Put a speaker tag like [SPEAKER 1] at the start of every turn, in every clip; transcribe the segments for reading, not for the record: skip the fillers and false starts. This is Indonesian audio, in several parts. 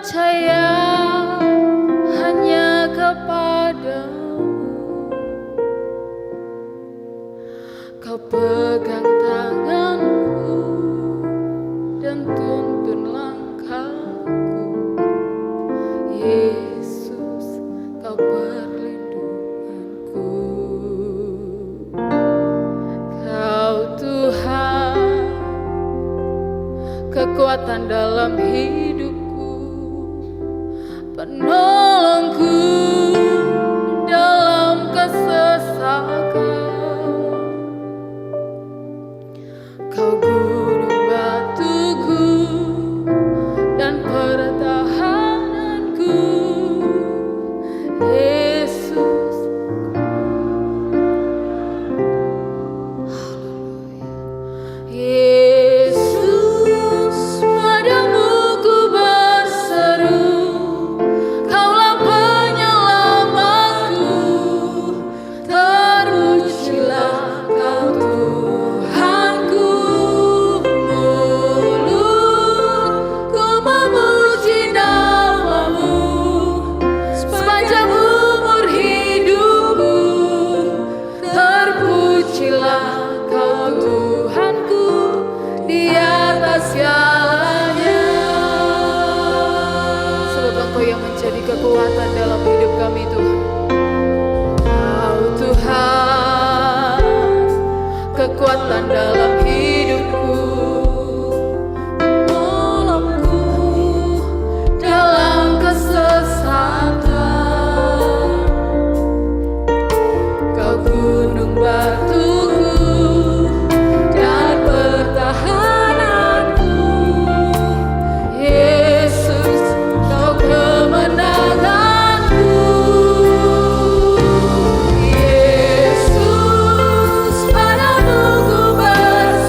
[SPEAKER 1] percaya hanya kepadamu. Kau pegang tanganku dan tuntun langkahku. Yesus, kau perlindunganku. Kau Tuhan, kekuatan dalam hidupku, penolongku dalam kesesakan. Kau gunung batuku dan pertahananku. Yesus, haleluya. Yesus, padamu ku berseru, Kaulah penyelamatku. Terpujilah Kau Tuhanku. Mulutku memuji namamu sepanjang umur hidupku. Terpujilah Kau Tuhanku di atas segalanya. Sebab Engkau yang menjadi kekuatan dalam hidup kami, Tuhan. Kau Tuhan, kekuatan dalam hidupku, menolongku dalam kesesatan. Kau gunung batuku dan pertahananku. Yesus, Kau kemenanganku. Yesus, padamu ku berseru,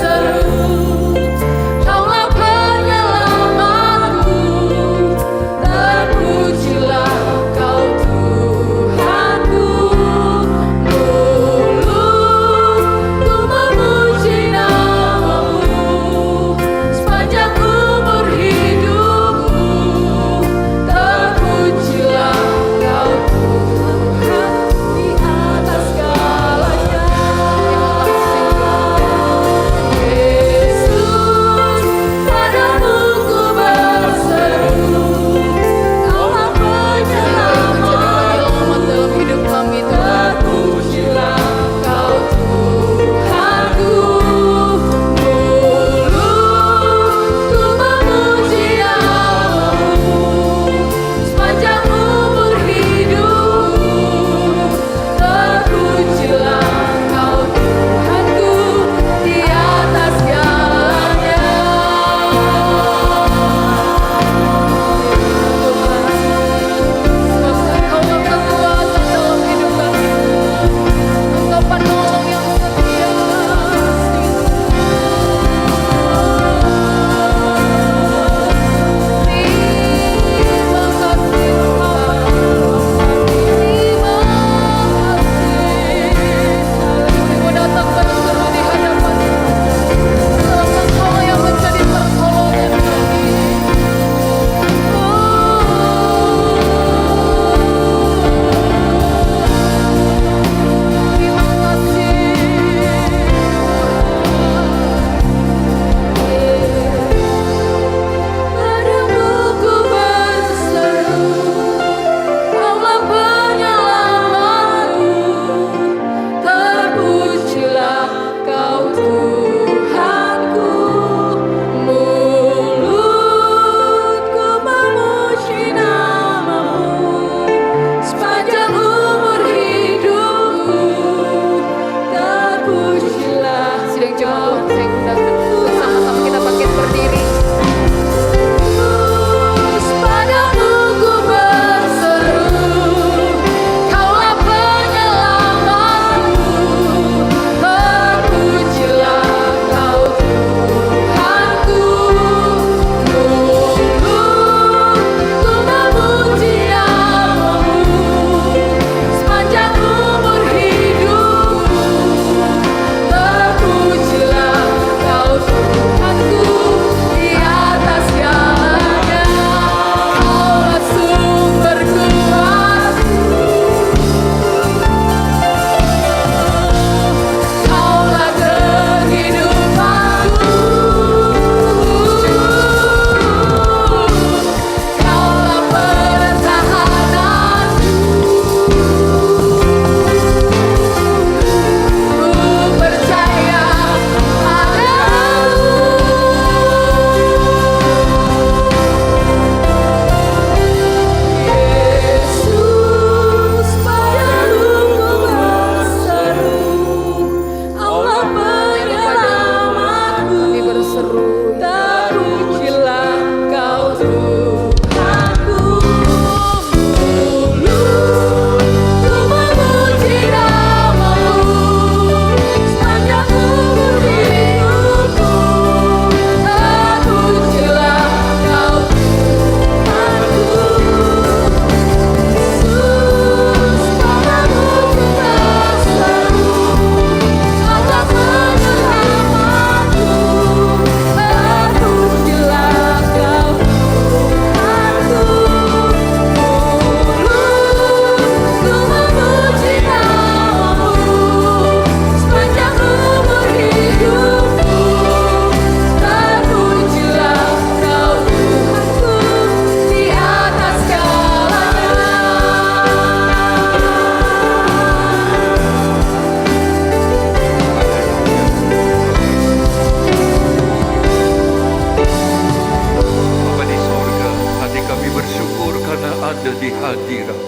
[SPEAKER 2] hadirat.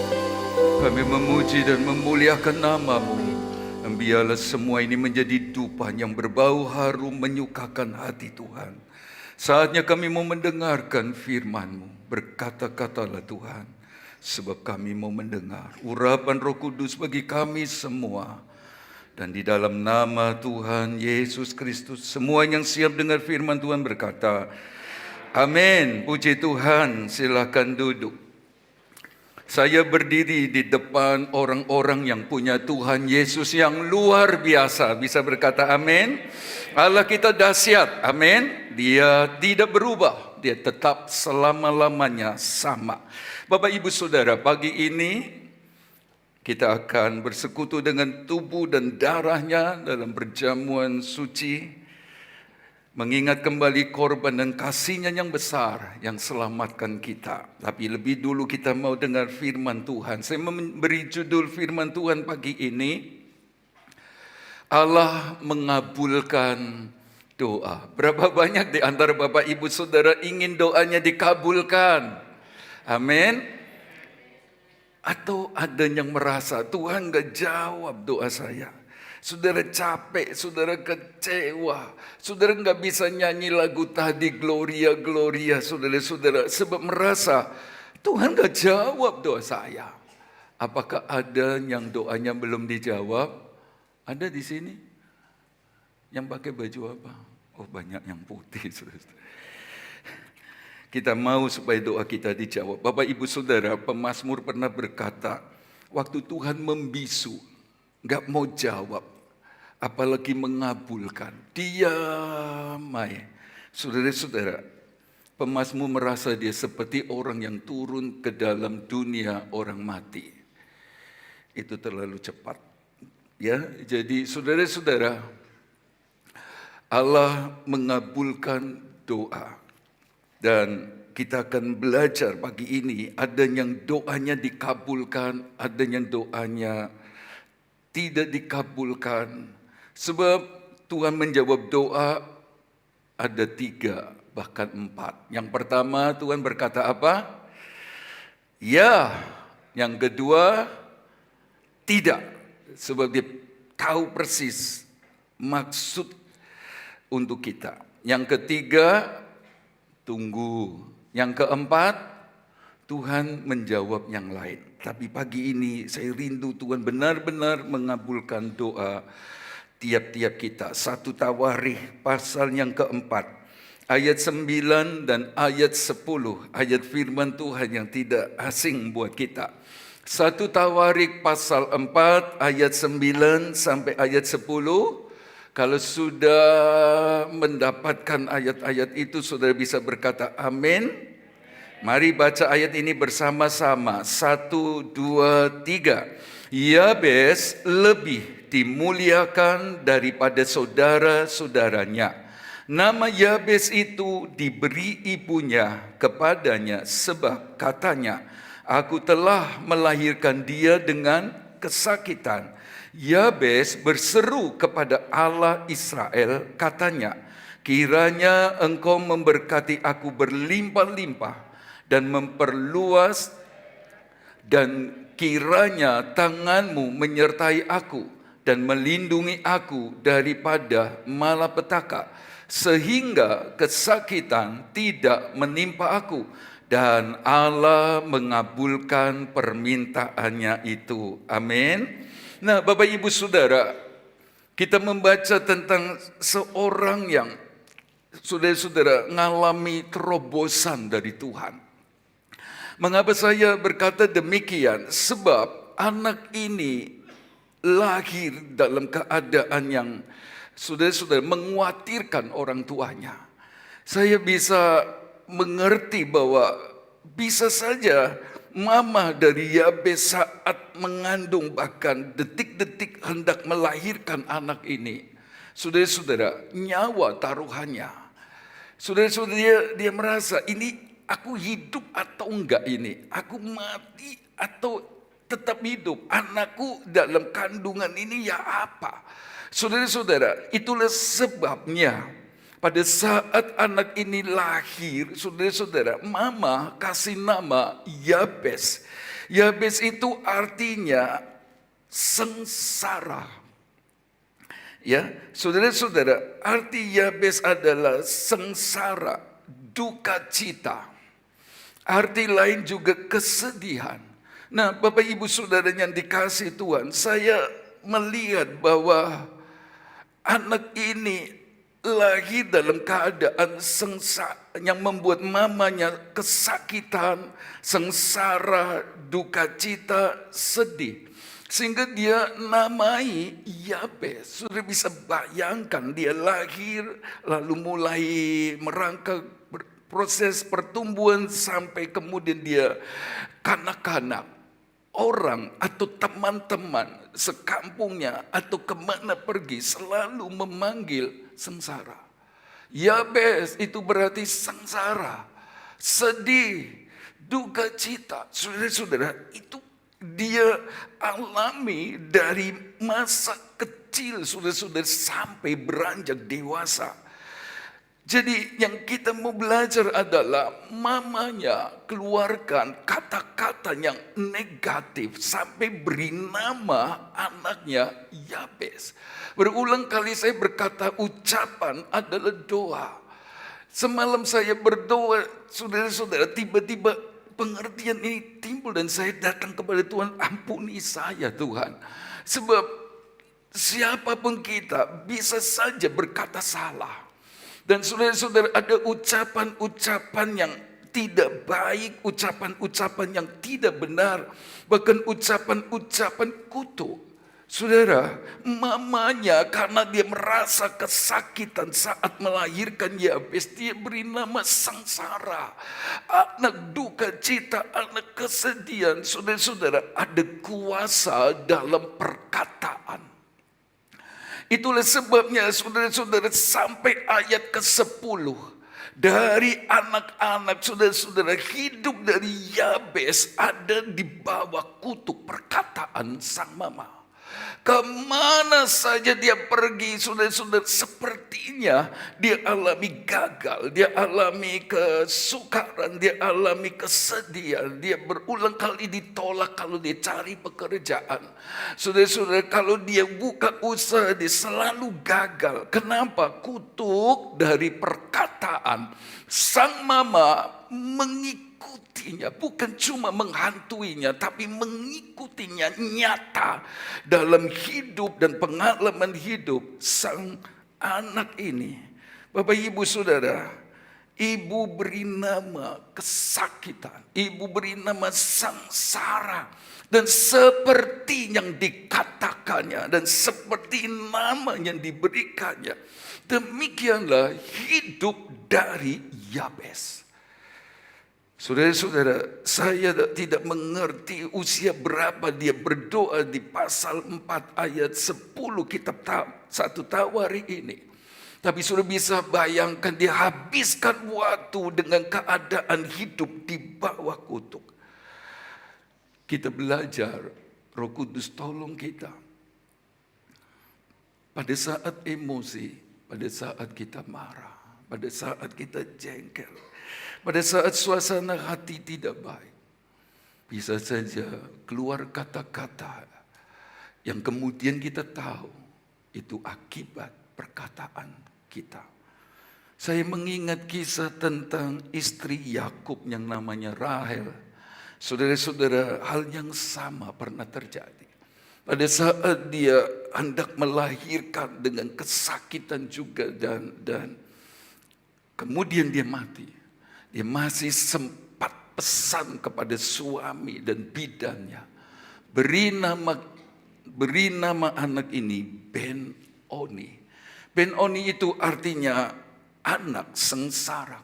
[SPEAKER 2] Kami memuji dan memuliakan nama-Mu. Dan biarlah semua ini menjadi dupa yang berbau harum menyukakan hati Tuhan. Saatnya kami mau mendengarkan firman-Mu. Berkata-katalah Tuhan, sebab kami mau mendengar urapan Roh Kudus bagi kami semua. Dan di dalam nama Tuhan Yesus Kristus, semua yang siap dengar firman Tuhan berkata, amin. Puji Tuhan, silakan duduk. Saya berdiri di depan orang-orang yang punya Tuhan Yesus yang luar biasa. Bisa berkata amin? Allah kita dahsyat, amin. Dia tidak berubah, dia tetap selama-lamanya sama. Bapak Ibu Saudara, pagi ini kita akan bersekutu dengan tubuh dan darahnya dalam perjamuan suci, mengingat kembali korban dan kasih-Nya yang besar yang selamatkan kita. Tapi lebih dulu kita mau dengar firman Tuhan. Saya memberi judul firman Tuhan pagi ini, Allah mengabulkan doa. Berapa banyak di antara Bapak Ibu Saudara ingin doanya dikabulkan? Amin. Atau ada yang merasa Tuhan gak jawab doa saya. Saudara capek, saudara kecewa, saudara gak bisa nyanyi lagu tadi Gloria, Gloria, saudara-saudara, sebab merasa Tuhan gak jawab doa saya. Apakah ada yang doanya belum dijawab? Ada di sini? Yang pakai baju apa? Oh, banyak yang putih, saudara. Kita mau supaya doa kita dijawab. Bapak Ibu Saudara, pemazmur pernah berkata, waktu Tuhan membisu, gak mau jawab, apalagi mengabulkan, diamai. Saudara-saudara, pemazmur merasa dia seperti orang yang turun ke dalam dunia orang mati. Itu terlalu cepat. Ya, jadi saudara-saudara, Allah mengabulkan doa. Dan kita akan belajar pagi ini, ada yang doanya dikabulkan, ada yang doanya tidak dikabulkan. Sebab Tuhan menjawab doa ada 3, bahkan 4. Yang pertama Tuhan berkata apa? Ya. Yang kedua, tidak. Sebab dia tahu persis maksud untuk kita. Yang ketiga, tunggu. Yang keempat, Tuhan menjawab yang lain. Tapi pagi ini saya rindu Tuhan benar-benar mengabulkan doa tiap-tiap kita. 1 Tawarikh pasal yang keempat, ayat 9 dan ayat 10. Ayat firman Tuhan yang tidak asing buat kita. 1 Tawarikh pasal 4 ayat 9 sampai ayat 10. Kalau sudah mendapatkan ayat-ayat itu, saudara bisa berkata amin. Mari baca ayat ini bersama-sama. 1, 2, 3. Yabes lebih dimuliakan daripada saudara-saudaranya. Nama Yabes itu diberi ibunya kepadanya sebab katanya, aku telah melahirkan dia dengan kesakitan. Yabes berseru kepada Allah Israel, katanya, kiranya engkau memberkati aku berlimpah-limpah dan memperluas, dan kiranya tanganmu menyertai aku dan melindungi aku daripada malapetaka, sehingga kesakitan tidak menimpa aku. Dan Allah mengabulkan permintaannya itu. Amin. Nah, Bapak Ibu Saudara, kita membaca tentang seorang yang saudara-saudara ngalami terobosan dari Tuhan. Mengapa saya berkata demikian? Sebab anak ini lahir dalam keadaan yang saudara-saudara mengkhawatirkan orang tuanya. Saya bisa mengerti bahwa bisa saja mama dari Yabes saat mengandung, bahkan detik-detik hendak melahirkan anak ini, saudara-saudara, nyawa taruhannya. Saudara-saudara, dia merasa, ini aku hidup atau enggak ini? Aku mati atau tetap hidup? Anakku dalam kandungan ini ya apa? Saudara-saudara, itulah sebabnya pada saat anak ini lahir, saudara-saudara, mama kasih nama Yabes. Yabes itu artinya sengsara. Ya, saudara-saudara, arti Yabes adalah sengsara, duka cita. Arti lain juga kesedihan. Nah, Bapak Ibu Saudara yang dikasihi Tuhan, saya melihat bahwa anak ini lahir dalam keadaan sengsara yang membuat mamanya kesakitan, sengsara, duka cita, sedih. Sehingga dia namai Yabes. Sudah bisa bayangkan dia lahir lalu mulai merangkak proses pertumbuhan sampai kemudian dia kanak-kanak. Orang atau teman-teman sekampungnya atau kemana pergi selalu memanggil sengsara. Yabes itu berarti sengsara, sedih, duka cita. Saudara-saudara, itu dia alami dari masa kecil, saudara-saudara, sampai beranjak dewasa. Jadi yang kita mau belajar adalah mamanya keluarkan kata-kata yang negatif sampai beri nama anaknya Yabes. Berulang kali saya berkata ucapan adalah doa. Semalam saya berdoa, saudara-saudara, tiba-tiba pengertian ini timbul dan saya datang kepada Tuhan, ampuni saya Tuhan. Sebab siapapun kita bisa saja berkata salah. Dan saudara-saudara, ada ucapan-ucapan yang tidak baik, ucapan-ucapan yang tidak benar, bahkan ucapan-ucapan kutuk. Saudara, mamanya karena dia merasa kesakitan saat melahirkan Yabes, dia beri nama sengsara, anak duka cita, anak kesedihan. Saudara-saudara, ada kuasa dalam perkataan. Itulah sebabnya saudara-saudara sampai ayat ke-10. Dari anak-anak saudara-saudara hidup dari Yabes ada di bawah kutuk perkataan sang mama. Kemana saja dia pergi, saudara-saudara, sepertinya dia alami gagal, dia alami kesukaran, dia alami kesedihan. Dia berulang kali ditolak kalau dia cari pekerjaan. Saudara-saudara, kalau dia buka usaha dia selalu gagal. Kenapa? Kutuk dari perkataan. Sang mama mengikutinya, bukan cuma menghantuinya, tapi mengikutinya nyata dalam hidup dan pengalaman hidup sang anak ini. Bapak Ibu Saudara, ibu beri nama kesakitan, ibu beri nama sengsara, dan seperti yang dikatakannya dan seperti nama yang diberikannya, demikianlah hidup dari Yabes. Saudara-saudara, saya tidak mengerti usia berapa dia berdoa di pasal 4 ayat 10 kitab 1 Tawari ini. Tapi sudah bisa bayangkan dia habiskan waktu dengan keadaan hidup di bawah kutuk. Kita belajar, Roh Kudus tolong kita. Pada saat emosi, pada saat kita marah, pada saat kita jengkel, pada saat suasana hati tidak baik, bisa saja keluar kata-kata yang kemudian kita tahu itu akibat perkataan kita. Saya mengingat kisah tentang istri Yakub yang namanya Rahel. Saudara-saudara, hal yang sama pernah terjadi. Pada saat dia hendak melahirkan dengan kesakitan juga dan kemudian dia mati. Dia masih sempat pesan kepada suami dan bidannya. Beri nama anak ini Ben-Oni. Ben-Oni itu artinya anak sengsara,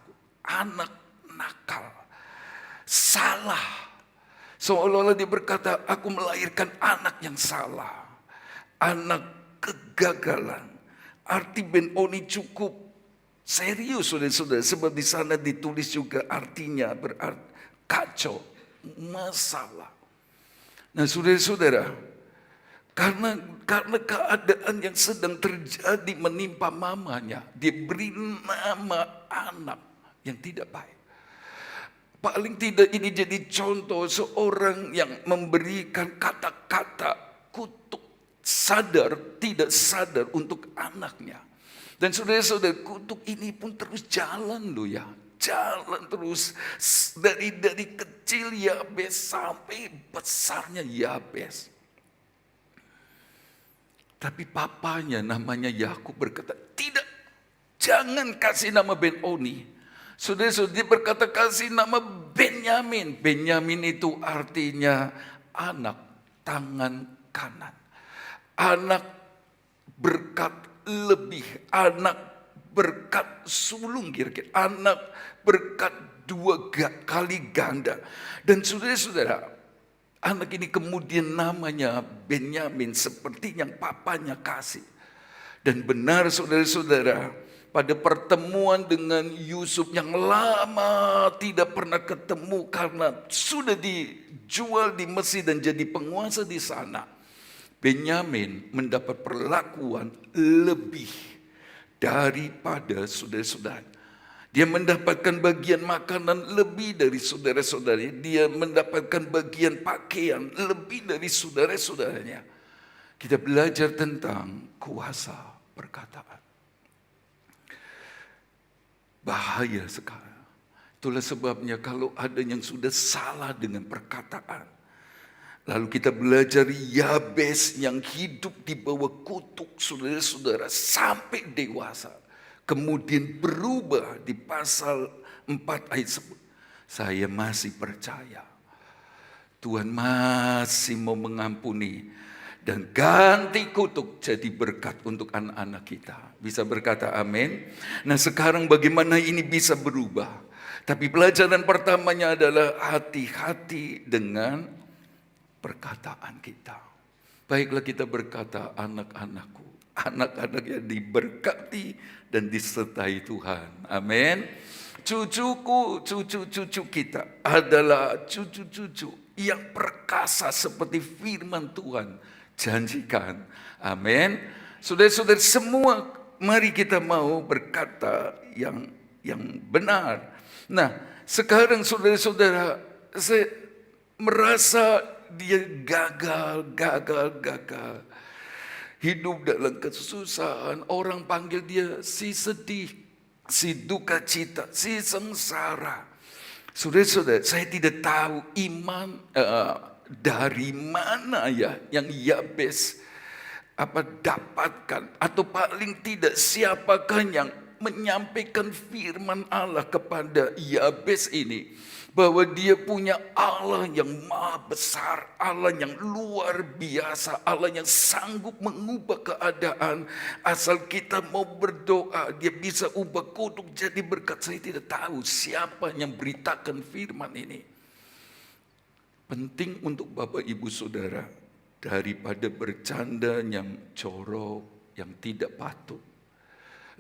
[SPEAKER 2] anak nakal, salah. Seolah-olah dia berkata, aku melahirkan anak yang salah, anak kegagalan. Arti Ben-Oni cukup serius, saudara-saudara, sebab di sana ditulis juga artinya berarti kacau, masalah. Nah, saudara-saudara, karena keadaan yang sedang terjadi menimpa mamanya, dia beri nama anak yang tidak baik. Paling tidak ini jadi contoh seorang yang memberikan kata-kata kutuk sadar, tidak sadar untuk anaknya. Dan saudara-saudara, kutuk ini pun terus jalan loh ya. Jalan terus dari kecil Yabes sampai besarnya Yabes. Tapi papanya namanya Yakub berkata, tidak, jangan kasih nama Ben-Oni. Saudara-saudara, dia berkata kasih nama Benyamin. Benyamin itu artinya anak tangan kanan. Anak berkat lebih, anak berkat sulung kira-kira, anak berkat dua kali ganda. Dan saudara-saudara, anak ini kemudian namanya Benyamin seperti yang papanya kasih. Dan benar saudara-saudara, pada pertemuan dengan Yusuf yang lama tidak pernah ketemu karena sudah dijual di Mesir dan jadi penguasa di sana, Benyamin mendapat perlakuan lebih daripada saudara-saudara. Dia mendapatkan bagian makanan lebih dari saudara-saudaranya. Dia mendapatkan bagian pakaian lebih dari saudara-saudaranya. Kita belajar tentang kuasa perkataan. Bahaya sekali. Itulah sebabnya kalau ada yang sudah salah dengan perkataan, lalu kita belajar Yabes yang hidup di bawah kutuk saudara-saudara sampai dewasa, kemudian berubah di pasal 4 ayat 10. Saya masih percaya Tuhan masih mau mengampuni dan ganti kutuk jadi berkat untuk anak-anak kita. Bisa berkata amin? Nah, sekarang bagaimana ini bisa berubah? Tapi pelajaran pertamanya adalah hati-hati dengan perkataan kita. Baiklah kita berkata, anak-anakku, anak-anak yang diberkati dan disertai Tuhan. Amin. Cucuku, cucu-cucu kita adalah cucu-cucu yang perkasa seperti firman Tuhan janjikan. Amin. Saudara-saudara semua, mari kita mau berkata yang benar. Nah, sekarang saudara-saudara, saya merasa dia gagal. Hidup dalam kesusahan, orang panggil dia si sedih, si duka cita, si sengsara. Saudara-saudara, saya tidak tahu iman dari mana ya yang Yabes dapatkan, atau paling tidak siapakah yang menyampaikan firman Allah kepada Yabes ini, bahwa dia punya Allah yang maha besar, Allah yang luar biasa, Allah yang sanggup mengubah keadaan. Asal kita mau berdoa, dia bisa ubah kutuk jadi berkat. Saya tidak tahu siapa yang beritakan firman ini. Penting untuk Bapak Ibu Saudara, daripada bercanda yang jorok, yang tidak patut,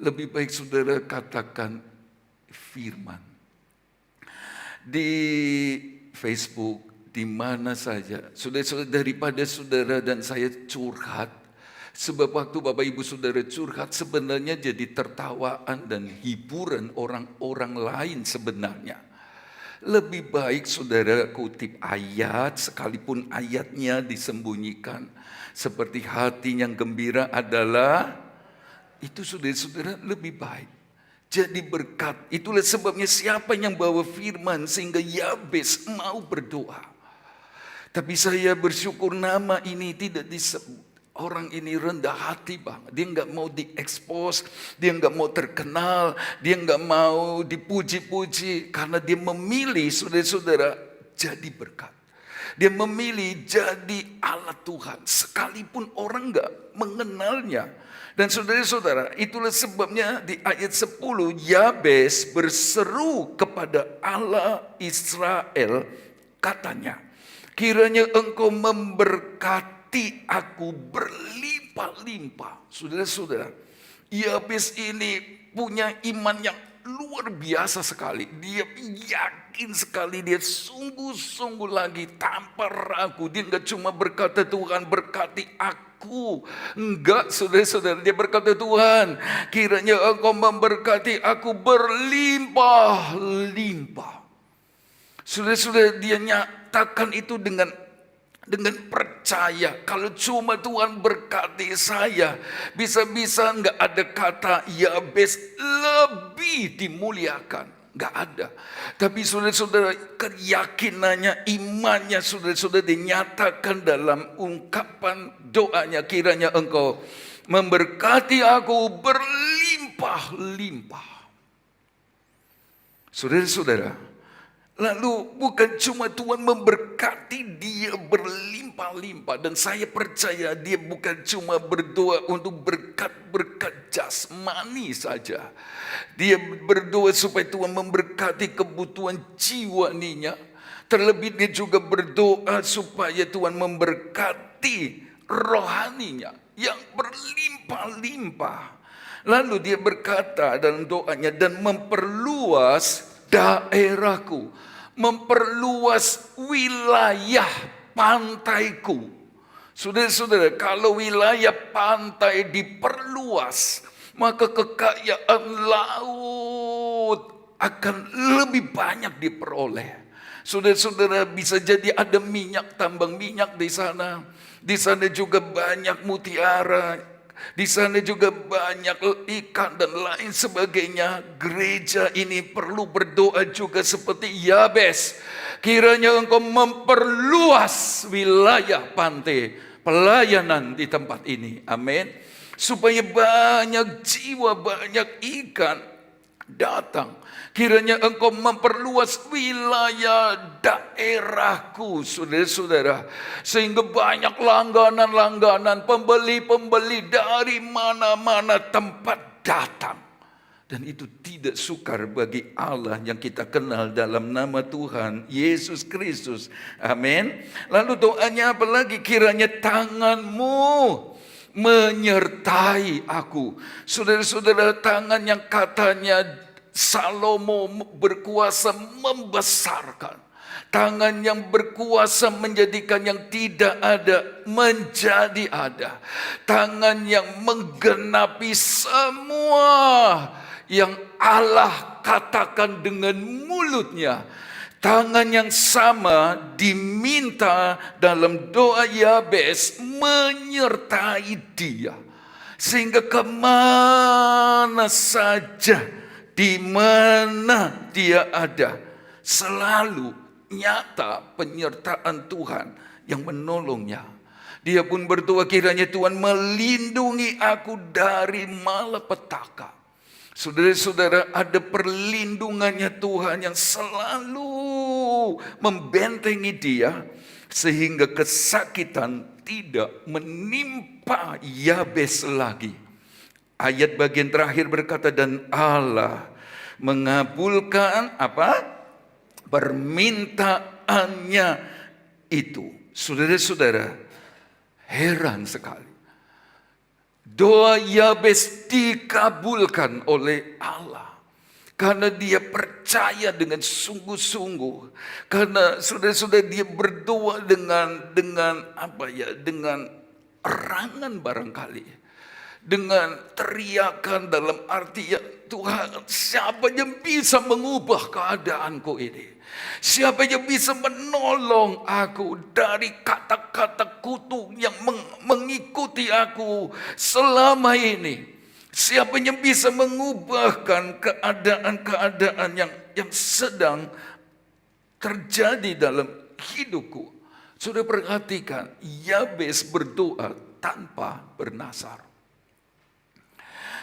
[SPEAKER 2] lebih baik saudara katakan firman. Di Facebook, di mana saja, saudara-saudara, daripada saudara dan saya curhat. Sebab waktu Bapak Ibu Saudara curhat sebenarnya jadi tertawaan dan hiburan orang-orang lain sebenarnya. Lebih baik saudara kutip ayat, sekalipun ayatnya disembunyikan. Seperti hati yang gembira adalah, itu saudara-saudara lebih baik. Jadi berkat. Itulah sebabnya siapa yang bawa firman sehingga Yabes mau berdoa. Tapi saya bersyukur nama ini tidak disebut. Orang ini rendah hati banget. Dia nggak mau diekspos, dia nggak mau terkenal, dia nggak mau dipuji-puji, karena dia memilih saudara-saudara jadi berkat. Dia memilih jadi alat Tuhan, sekalipun orang nggak mengenalnya. Dan saudara-saudara, itulah sebabnya di ayat 10 Yabes berseru kepada Allah Israel, katanya, kiranya engkau memberkati aku berlimpah-limpah. Saudara-saudara, Yabes ini punya iman yang luar biasa sekali. Dia yakin sekali, dia sungguh-sungguh lagi tanpa ragu. Dia enggak cuma berkata Tuhan berkati aku. Enggak, saudara-saudara, dia berkata Tuhan, kiranya engkau memberkati aku berlimpah-limpah. Sudah dia nyatakan itu dengan percaya. Kalau cuma Tuhan berkati saya, bisa-bisa nggak ada kata Yabes lebih dimuliakan. Nggak ada. Tapi saudara-saudara, keyakinannya, imannya saudara-saudara dinyatakan dalam ungkapan doanya. Kiranya engkau memberkati aku berlimpah-limpah. Saudara-saudara, lalu bukan cuma Tuhan memberkati dia berlimpah-limpah. Dan saya percaya dia bukan cuma berdoa untuk berkat-berkat jasmani saja. Dia berdoa supaya Tuhan memberkati kebutuhan jiwaninya. Terlebih dia juga berdoa supaya Tuhan memberkati rohaninya yang berlimpah-limpah. Lalu dia berkata dalam doanya, dan memperluas daerahku, memperluas wilayah pantaiku. Saudara-saudara, kalau wilayah pantai diperluas, maka kekayaan laut akan lebih banyak diperoleh. Saudara-saudara, bisa jadi ada minyak, tambang minyak di sana. Di sana juga banyak mutiara. Di sana juga banyak ikan dan lain sebagainya. Gereja ini perlu berdoa juga seperti Yabes. Kiranya engkau memperluas wilayah pantai pelayanan di tempat ini. Amin. Supaya banyak jiwa, banyak ikan datang. Kiranya engkau memperluas wilayah daerahku, saudara-saudara. Sehingga banyak langganan-langganan, pembeli-pembeli dari mana-mana tempat datang. Dan itu tidak sukar bagi Allah yang kita kenal dalam nama Tuhan Yesus Kristus. Amin. Lalu doanya apa lagi? Kiranya tanganmu menyertai aku. Saudara-saudara, tangan yang katanya Salomo berkuasa membesarkan. Tangan yang berkuasa menjadikan yang tidak ada menjadi ada. Tangan yang menggenapi semua yang Allah katakan dengan mulutnya. Tangan yang sama diminta dalam doa Yabes menyertai dia. Sehingga kemana saja, di mana dia ada, selalu nyata penyertaan Tuhan yang menolongnya. Dia pun berdoa, kiranya Tuhan melindungi aku dari malapetaka. Saudara-saudara, ada perlindungannya Tuhan yang selalu membentengi dia, sehingga kesakitan tidak menimpa Yabes lagi. Ayat bagian terakhir berkata, dan Allah mengabulkan apa? Permintaannya itu. Saudara-saudara, heran sekali. Doa Yabes dikabulkan oleh Allah. Karena dia percaya dengan sungguh-sungguh. Karena saudara-saudara dia berdoa dengan erangan barangkali. Dengan teriakan dalam arti, ya Tuhan, siapa yang bisa mengubah keadaanku ini? Siapa yang bisa menolong aku dari kata-kata kutuk yang mengikuti aku selama ini? Siapa yang bisa mengubahkan keadaan-keadaan yang sedang terjadi dalam hidupku? Sudah perhatikan, Yabes berdoa tanpa bernasar.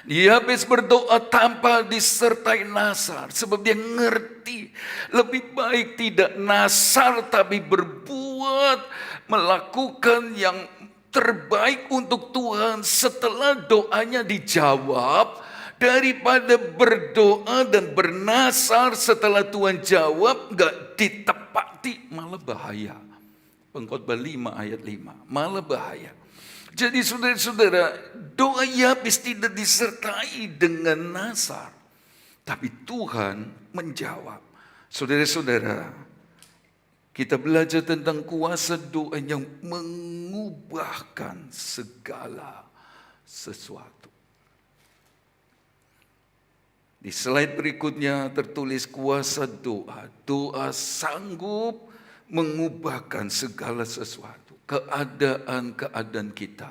[SPEAKER 2] Yabes berdoa tanpa disertai nasar. Sebab dia ngerti lebih baik tidak nasar tapi berbuat, melakukan yang terbaik untuk Tuhan setelah doanya dijawab, daripada berdoa dan bernasar setelah Tuhan jawab gak ditepati, malah bahaya. Pengkhotbah 5 ayat 5, malah bahaya. Jadi saudara-saudara, doa Yabes tidak disertai dengan nasar. Tapi Tuhan menjawab. Saudara-saudara, kita belajar tentang kuasa doa yang mengubahkan segala sesuatu. Di slide berikutnya tertulis kuasa doa. Doa sanggup mengubahkan segala sesuatu. Keadaan-keadaan kita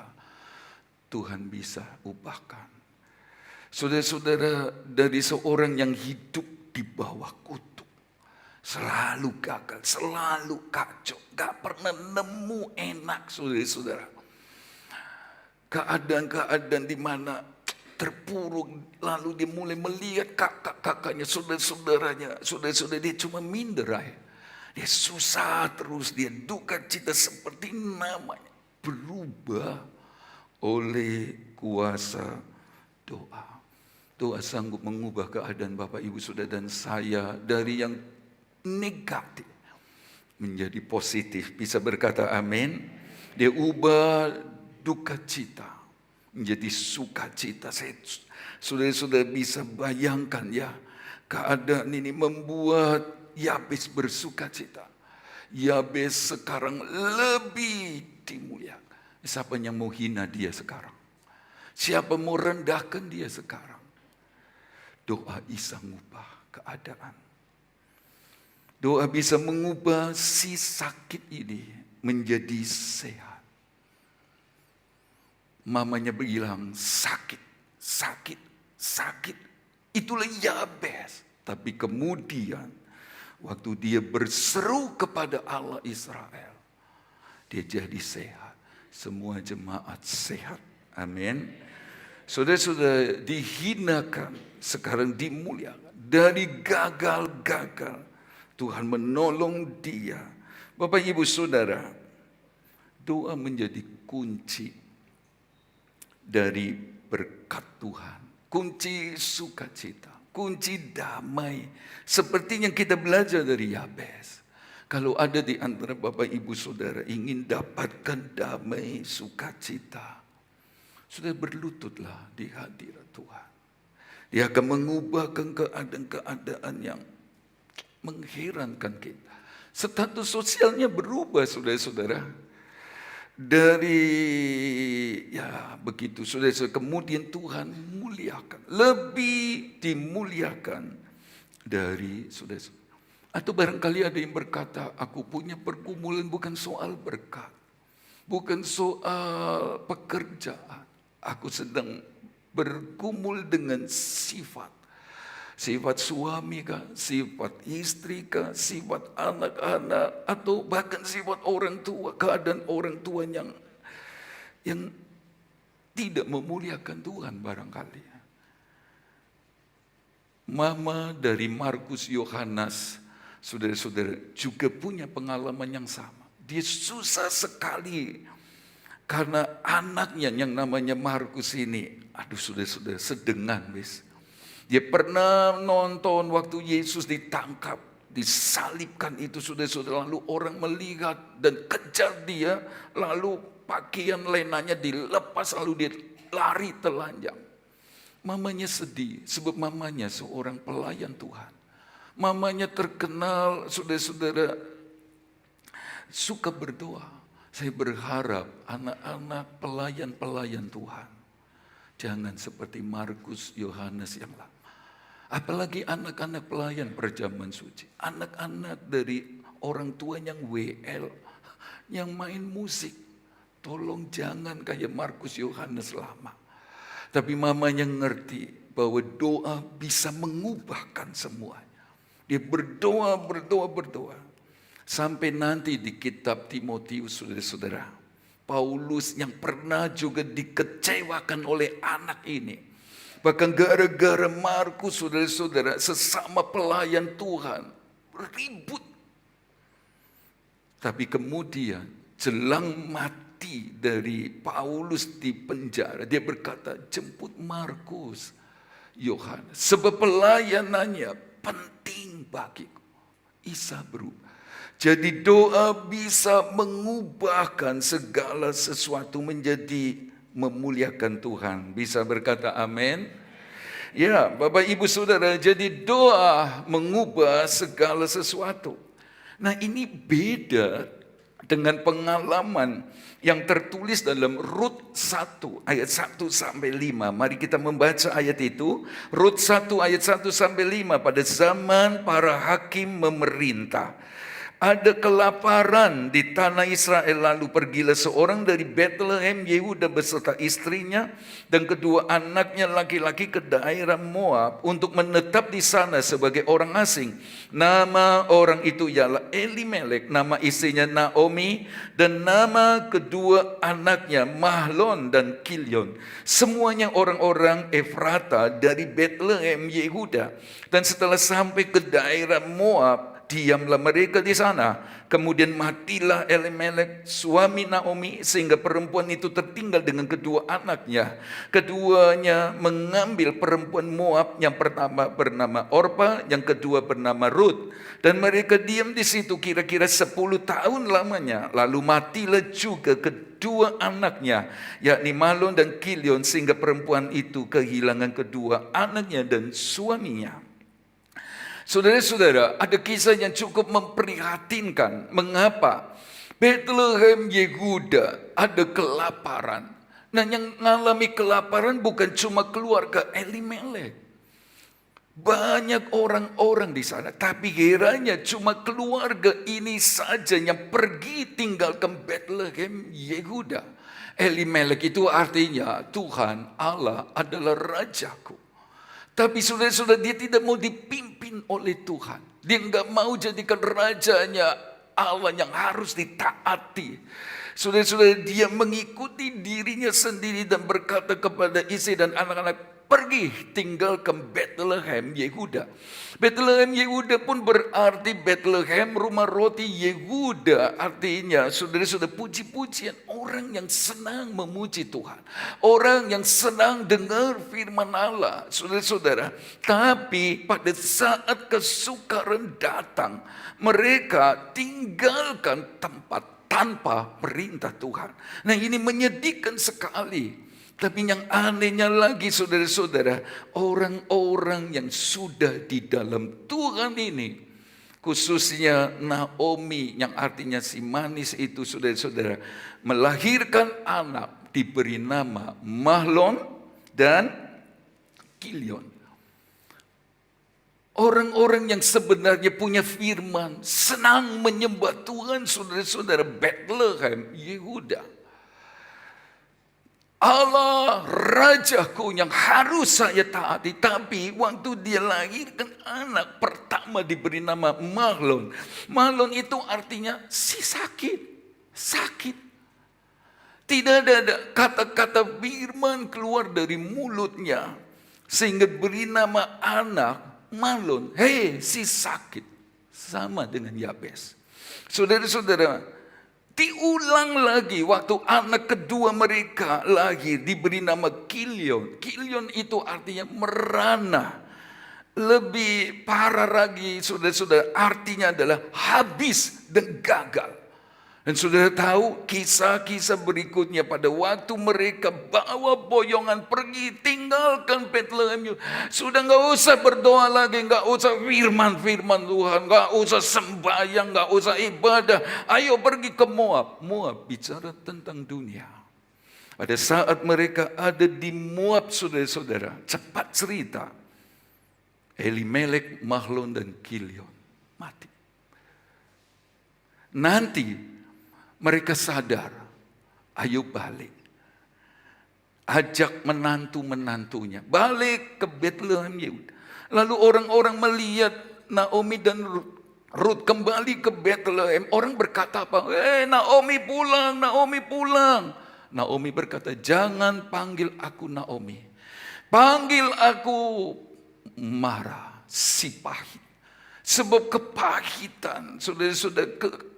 [SPEAKER 2] Tuhan bisa ubahkan. Saudara-saudara, dari seorang yang hidup di bawah kutuk, selalu gagal, selalu kacau, gak pernah nemu enak, saudara-saudara. Keadaan-keadaan di mana terpuruk, lalu dia mulai melihat kakak-kakaknya, saudara-saudaranya, saudara-saudara, dia cuma minder aja. Dia susah terus, dia duka cita seperti namanya berubah oleh kuasa doa. Doa sanggup mengubah keadaan Bapak Ibu Saudara dan saya dari yang negatif menjadi positif. Bisa berkata amin. Dia ubah duka cita menjadi sukacita. Saudara-saudara bisa bayangkan ya, keadaan ini membuat Yabes bersukacita. Yabes sekarang lebih dimuliakan. Siapa yang mau hina dia sekarang? Siapa mau rendahkan dia sekarang? Doa bisa mengubah keadaan. Doa bisa mengubah si sakit ini menjadi sehat. Mamanya bilang sakit, sakit, sakit. Itulah Yabes. Tapi kemudian waktu dia berseru kepada Allah Israel, dia jadi sehat. Semua jemaat sehat. Amin. Saudara-saudara, dihinakan, sekarang dimuliakan. Dari gagal-gagal, Tuhan menolong dia. Bapak Ibu Saudara, doa menjadi kunci dari berkat Tuhan. Kunci sukacita, kunci damai. Seperti yang kita belajar dari Yabes. Kalau ada di antara Bapak Ibu Saudara ingin dapatkan damai sukacita, sudah berlututlah di hadirat Tuhan. Dia akan mengubahkan keadaan-keadaan yang mengherankan kita. Status sosialnya berubah, saudara-saudara. Dari ya begitu, saudara-saudara, kemudian Tuhan muliakan, lebih dimuliakan dari saudara-saudara. Atau barangkali ada yang berkata, aku punya pergumulan bukan soal berkat, bukan soal pekerjaan. Aku sedang bergumul dengan sifat suami kah, sifat istri kah, sifat anak-anak, atau bahkan sifat orang tua, keadaan orang tua yang tidak memuliakan Tuhan barangkali. Mama dari Markus Yohanes, saudara-saudara, juga punya pengalaman yang sama. Dia susah sekali karena anaknya yang namanya Markus ini, aduh saudara-saudara, sedengan bis. Dia pernah nonton waktu Yesus ditangkap, disalibkan itu saudara-saudara, lalu orang melihat dan kejar dia, lalu pakaian lenanya dilepas, lalu dia lari telanjang. Mamanya sedih, sebab mamanya seorang pelayan Tuhan. Mamanya terkenal, saudara-saudara, suka berdoa. Saya berharap anak-anak pelayan-pelayan Tuhan jangan seperti Markus Yohanes yang lama. Apalagi anak-anak pelayan perjamuan suci. Anak-anak dari orang tua yang WL, yang main musik. Tolong jangan kayak Markus Yohanes lama. Tapi mamanya ngerti bahwa doa bisa mengubahkan semuanya. Dia berdoa. Sampai nanti di kitab Timotius, saudara-saudara, Paulus yang pernah juga dikecewakan oleh anak ini. Bahkan gara-gara Markus, saudara-saudara, sesama pelayan Tuhan, ribut. Tapi kemudian jelang mati dari Paulus di penjara, dia berkata, jemput Markus Yohanes, sebab pelayanannya penting bagiku. Isa berubah. Jadi doa bisa mengubahkan segala sesuatu menjadi memuliakan Tuhan. Bisa berkata amin? Ya, Bapak Ibu Saudara, jadi doa mengubah segala sesuatu. Nah, ini beda dengan pengalaman yang tertulis dalam Rut 1 ayat 1 sampai 5. Mari kita membaca ayat itu. Rut 1 ayat 1 sampai 5. Pada zaman para hakim memerintah, ada kelaparan di tanah Israel, lalu pergilah seorang dari Bethlehem Yehuda beserta istrinya dan kedua anaknya laki-laki ke daerah Moab untuk menetap di sana sebagai orang asing. Nama orang itu ialah Elimelek, nama istrinya Naomi, dan nama kedua anaknya Mahlon dan Kilion. Semuanya orang-orang Efrata dari Bethlehem Yehuda. Dan setelah sampai ke daerah Moab, diamlah mereka di sana. Kemudian matilah Elimelek suami Naomi, sehingga perempuan itu tertinggal dengan kedua anaknya. Keduanya mengambil perempuan Moab, yang pertama bernama Orpa, yang kedua bernama Rut. Dan mereka diam di situ kira-kira 10 tahun lamanya. Lalu matilah juga kedua anaknya, yakni Mahlon dan Kilion, sehingga perempuan itu kehilangan kedua anaknya dan suaminya. Saudara-saudara, ada kisah yang cukup memprihatinkan. Mengapa? Bethlehem Yehuda ada kelaparan. Nah, yang mengalami kelaparan bukan cuma keluarga Elimelek. Banyak orang-orang di sana. Tapi kiranya cuma keluarga ini saja yang pergi tinggalkan Bethlehem Yehuda. Elimelek itu artinya Tuhan Allah adalah rajaku. Tapi saudara-saudara, dia tidak mau dipimpin oleh Tuhan. Dia enggak mau jadikan rajanya Allah yang harus ditaati. Saudara-saudara, dia mengikuti dirinya sendiri dan berkata kepada istri dan anak-anak, pergi tinggalkan Bethlehem Yehuda. Bethlehem Yehuda pun berarti Bethlehem rumah roti Yehuda. Artinya saudara-saudara, puji-pujian orang yang senang memuji Tuhan. Orang yang senang dengar firman Allah. Saudara-saudara, tapi pada saat kesukaran datang, mereka tinggalkan tempat tanpa perintah Tuhan. Nah, ini menyedihkan sekali. Tapi yang anehnya lagi, saudara-saudara, orang-orang yang sudah di dalam Tuhan ini, khususnya Naomi yang artinya si manis itu, saudara-saudara, melahirkan anak diberi nama Mahlon dan Kilion. Orang-orang yang sebenarnya punya firman, senang menyembah Tuhan, saudara-saudara, Bethlehem Yehuda. Allah rajaku yang harus saya taati. Tapi waktu dia lahirkan anak pertama diberi nama Mahlon. Mahlon itu artinya si sakit. Sakit. Tidak ada kata-kata firman keluar dari mulutnya. Sehingga beri nama anak Mahlon. Hei, si sakit. Sama dengan Yabes. Saudara-saudara, diulang lagi waktu anak kedua mereka lahir, diberi nama Kilion. Kilion itu artinya merana. Lebih parah lagi, saudara-saudara, artinya adalah habis dan gagal. Dan saudara tahu kisah-kisah berikutnya pada waktu mereka bawa boyongan pergi tinggalkan Bethlehem. Sudah nggak usah berdoa lagi, nggak usah firman-firman Tuhan, nggak usah sembahyang, nggak usah ibadah. Ayo pergi ke Moab. Moab bicara tentang dunia. Pada saat mereka ada di Moab, saudara-saudara, cepat cerita, Elimelek, Mahlon dan Kilion mati. Nanti mereka sadar, ayo balik. Ajak menantu-menantunya balik ke Bethlehem Yehuda. Lalu orang-orang melihat Naomi dan Rut kembali ke Bethlehem. Orang berkata apa? Naomi pulang, Naomi pulang. Naomi berkata, jangan panggil aku Naomi. Panggil aku Mara, si pahit. Sebab kepahitan, saudara-saudara,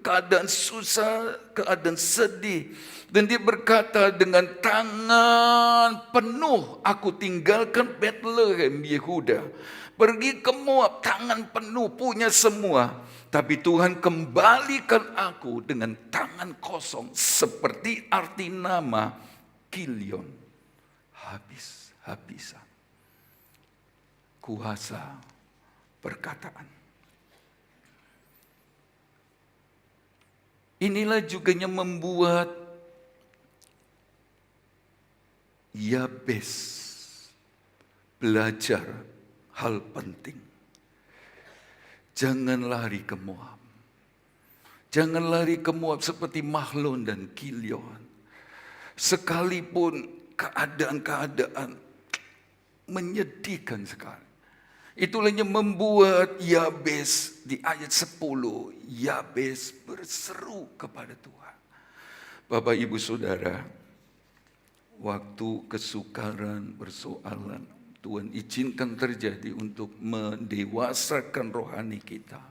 [SPEAKER 2] keadaan susah, keadaan sedih. Dan dia berkata, dengan tangan penuh aku tinggalkan Bethlehem Yehuda. Pergi ke Moab, tangan penuh, punya semua. Tapi Tuhan kembalikan aku dengan tangan kosong. Seperti arti nama Kilion. Habis-habisan. Kuasa perkataan. Inilah juga yang membuat Yabes belajar hal penting. Jangan lari ke Moab. Jangan lari ke Moab seperti Mahlon dan Kilion. Sekalipun keadaan-keadaan menyedihkan sekali. Itulah yang membuat Yabes di ayat 10. Yabes berseru kepada Tuhan. Bapak Ibu Saudara, waktu kesukaran, persoalan, Tuhan izinkan terjadi untuk mendewasakan rohani kita.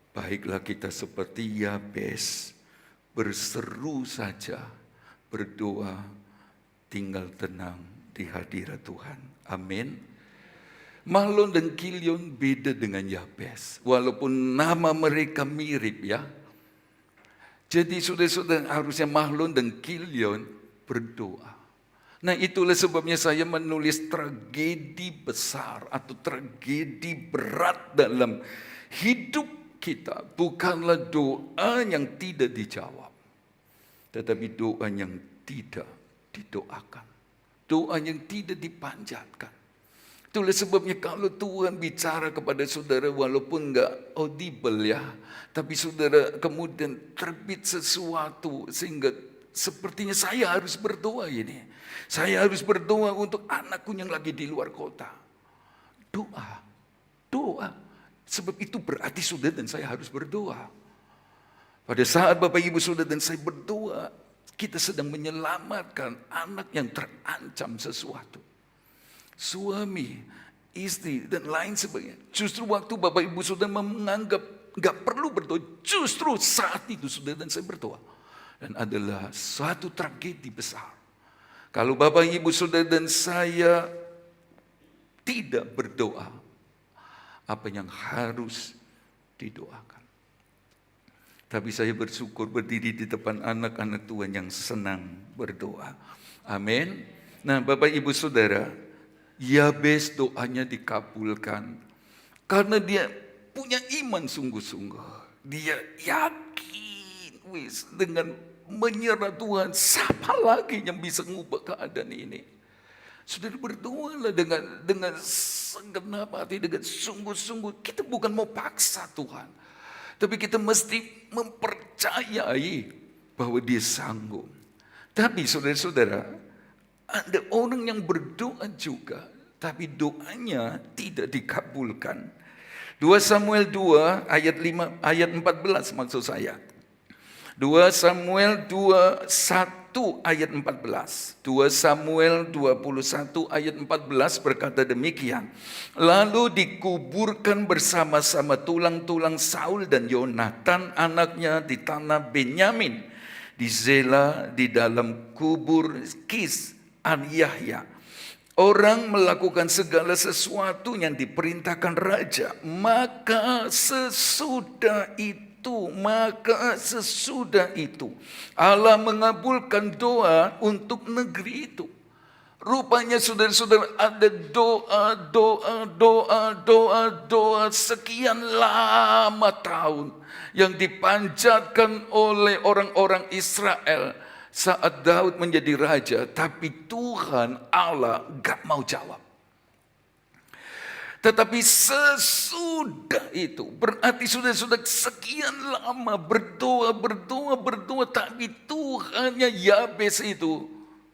[SPEAKER 2] Baiklah kita seperti Yabes, berseru saja, berdoa, tinggal tenang di hadirat Tuhan. Amin. Mahlon dan Kilion beda dengan Yabes, walaupun nama mereka mirip ya. Jadi saudara-saudara, harusnya Mahlon dan Kilion berdoa. Nah, itulah sebabnya saya menulis tragedi besar atau tragedi berat dalam hidup kita. Bukanlah doa yang tidak dijawab, tetapi doa yang tidak didoakan. Doa yang tidak dipanjatkan. Itulah sebabnya kalau Tuhan bicara kepada saudara walaupun enggak audible ya, tapi saudara kemudian terbit sesuatu sehingga sepertinya saya harus berdoa ini. Saya harus berdoa untuk anakku yang lagi di luar kota. Doa. Sebab itu berarti saudara dan saya harus berdoa. Pada saat Bapak Ibu Saudara dan saya berdoa, kita sedang menyelamatkan anak yang terancam sesuatu. Suami, istri, dan lain sebagainya. Justru waktu Bapak Ibu Saudara menganggap gak perlu berdoa, justru saat itu saudara dan saya berdoa. Dan adalah suatu tragedi besar. Kalau Bapak Ibu Saudara dan saya tidak berdoa, apa yang harus didoakan. Tapi saya bersyukur berdiri di depan anak-anak Tuhan yang senang berdoa. Amin. Nah, Bapak Ibu Saudara, Yabes doanya dikabulkan karena dia punya iman sungguh-sungguh. Dia yakin dengan menyerah Tuhan, siapa lagi yang bisa mengubah keadaan ini? Saudara, berdoalah dengan segenap hati, dengan sungguh-sungguh. Kita bukan mau paksa Tuhan, tapi kita mesti mempercayai bahwa Dia sanggup. Tapi saudara-saudara, ada orang yang berdoa juga, tapi doanya tidak dikabulkan. 2 Samuel 2 ayat 14 maksud saya. 2 Samuel 21 ayat 14. 2 Samuel 21 ayat 14 berkata demikian. Lalu dikuburkan bersama-sama tulang-tulang Saul dan Yonatan anaknya di tanah Benyamin, di Zela, di dalam kubur Kis an Yahya. Orang melakukan segala sesuatu yang diperintahkan raja, maka sesudah itu Allah mengabulkan doa untuk negeri itu. Rupanya saudara-saudara ada doa sekian lama tahun yang dipanjatkan oleh orang-orang Israel saat Daud menjadi raja, tapi Tuhan Allah gak mau jawab. Tetapi sesudah itu, berarti sudah sekian lama berdoa, tapi Tuhannya Yabes itu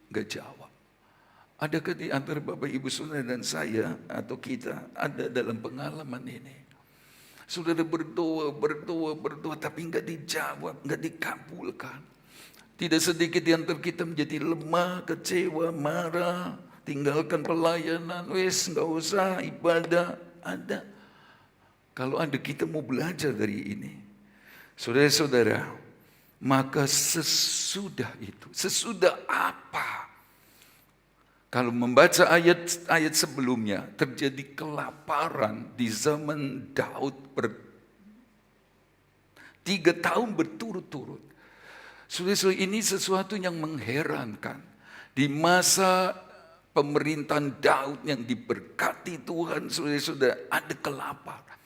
[SPEAKER 2] gak jawab. Adakah di antara Bapak Ibu Saudara dan saya atau kita ada dalam pengalaman ini? Saudara berdoa, tapi gak dijawab, gak dikabulkan. Tidak sedikit di antara kita menjadi lemah, kecewa, marah, tinggalkan pelayanan, nggak usah ibadah. Ada. Kalau ada, kita mau belajar dari ini. Saudara-saudara, maka sesudah itu, sesudah apa? Kalau membaca ayat sebelumnya, terjadi kelaparan di zaman Daud 3 tahun berturut-turut. Saudara-saudara, ini sesuatu yang mengherankan. Di masa pemerintahan Daud yang diberkati Tuhan, saudara-saudara, ada kelaparan.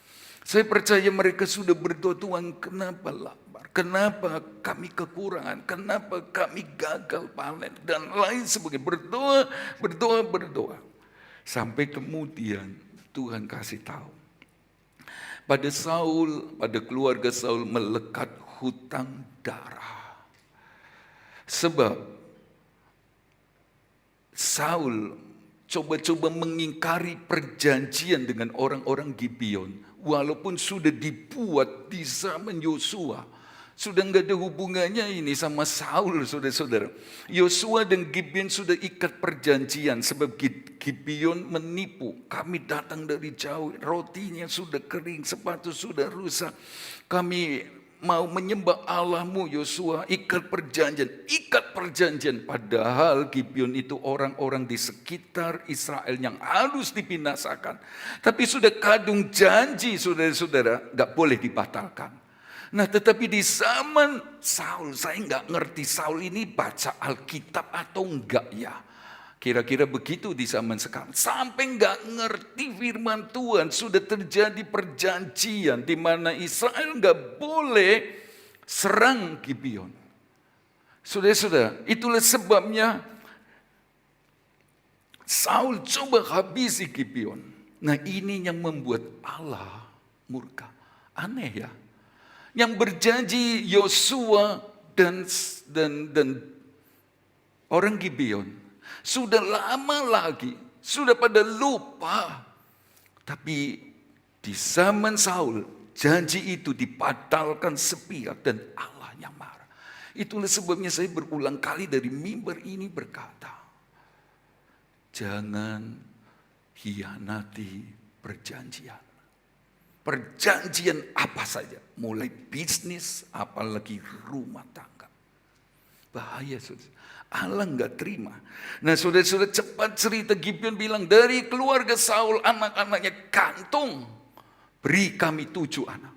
[SPEAKER 2] Saya percaya mereka sudah berdoa, Tuhan kenapa lapar, kenapa kami kekurangan, kenapa kami gagal panen, dan lain sebagainya. Berdoa, berdoa, berdoa. Sampai kemudian Tuhan kasih tahu. Pada Saul, pada keluarga Saul melekat hutang darah. Sebab Saul coba-coba mengingkari perjanjian dengan orang-orang Gibeon. Walaupun sudah dibuat di zaman Yosua. Sudah nggak ada hubungannya ini sama Saul, saudara-saudara. Yosua dan Gibeon sudah ikat perjanjian sebab Gibeon menipu. Kami datang dari jauh, rotinya sudah kering, sepatu sudah rusak. Kami mau menyembah Allahmu Yosua, ikat perjanjian. Padahal Gibeon itu orang-orang di sekitar Israel yang harus dibinasakan. Tapi sudah kadung janji, saudara-saudara, gak boleh dibatalkan. Nah tetapi di zaman Saul, saya nggak ngerti Saul ini baca Alkitab atau enggak ya. Kira-kira begitu di zaman sekarang. Sampai nggak ngerti firman Tuhan. Sudah terjadi perjanjian di mana Israel nggak boleh serang Gibeon. Saudara-saudara, itulah sebabnya Saul coba habisi Gibeon. Nah ini yang membuat Allah murka. Aneh ya. Yang berjanji Yosua dan orang Gibeon sudah lama lagi, sudah pada lupa. Tapi di zaman Saul, janji itu dibatalkan sepihak dan Allah yang marah. Itulah sebabnya saya berulang kali dari mimbar ini berkata, jangan hianati perjanjian. Perjanjian apa saja, mulai bisnis, apalagi rumah tangga. Bahaya, saudara. Allah nggak terima. Nah, saudara-saudara, cepat cerita Gibeon bilang, dari keluarga Saul, anak-anaknya kantung, beri kami 7 anak.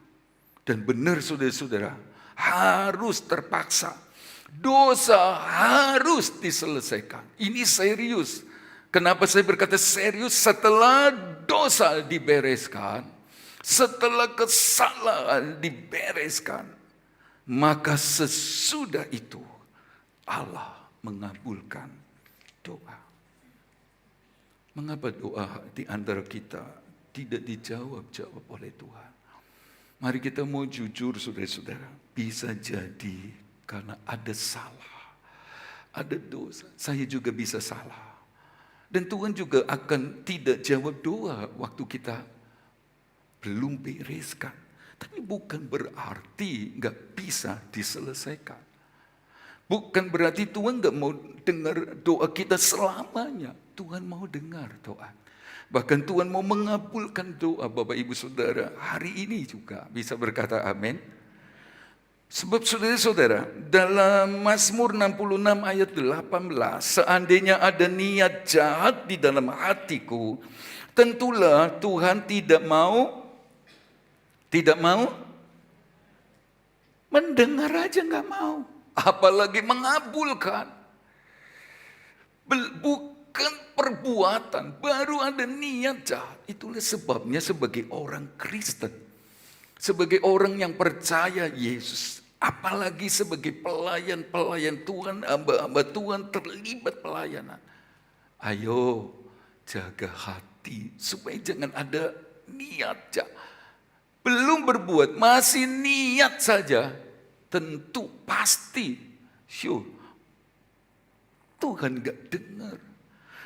[SPEAKER 2] Dan benar, saudara-saudara, harus terpaksa. Dosa harus diselesaikan. Ini serius. Kenapa saya berkata serius? Setelah dosa dibereskan, setelah kesalahan dibereskan, maka sesudah itu Allah mengabulkan doa. Mengapa doa di antara kita tidak dijawab oleh Tuhan? Mari kita mau jujur, saudara-saudara. Bisa jadi karena ada salah, ada dosa. Saya juga bisa salah. Dan Tuhan juga akan tidak jawab doa waktu kita belum bereskan. Tapi bukan berarti gak bisa diselesaikan. Bukan berarti Tuhan gak mau dengar doa kita selamanya. Tuhan mau dengar doa. Bahkan Tuhan mau mengabulkan doa Bapak Ibu Saudara. Hari ini juga bisa berkata amin. Sebab saudara-saudara, dalam Mazmur 66 ayat 18, seandainya ada niat jahat di dalam hatiku, tentulah Tuhan tidak mau mendengar aja nggak mau, apalagi mengabulkan. Bukan perbuatan, baru ada niat jahat. Itulah sebabnya sebagai orang Kristen, sebagai orang yang percaya Yesus, apalagi sebagai pelayan-pelayan Tuhan, hamba-hamba Tuhan terlibat pelayanan. Ayo jaga hati supaya jangan ada niat jahat. Belum berbuat, masih niat saja, tentu pasti sure Tuhan gak dengar.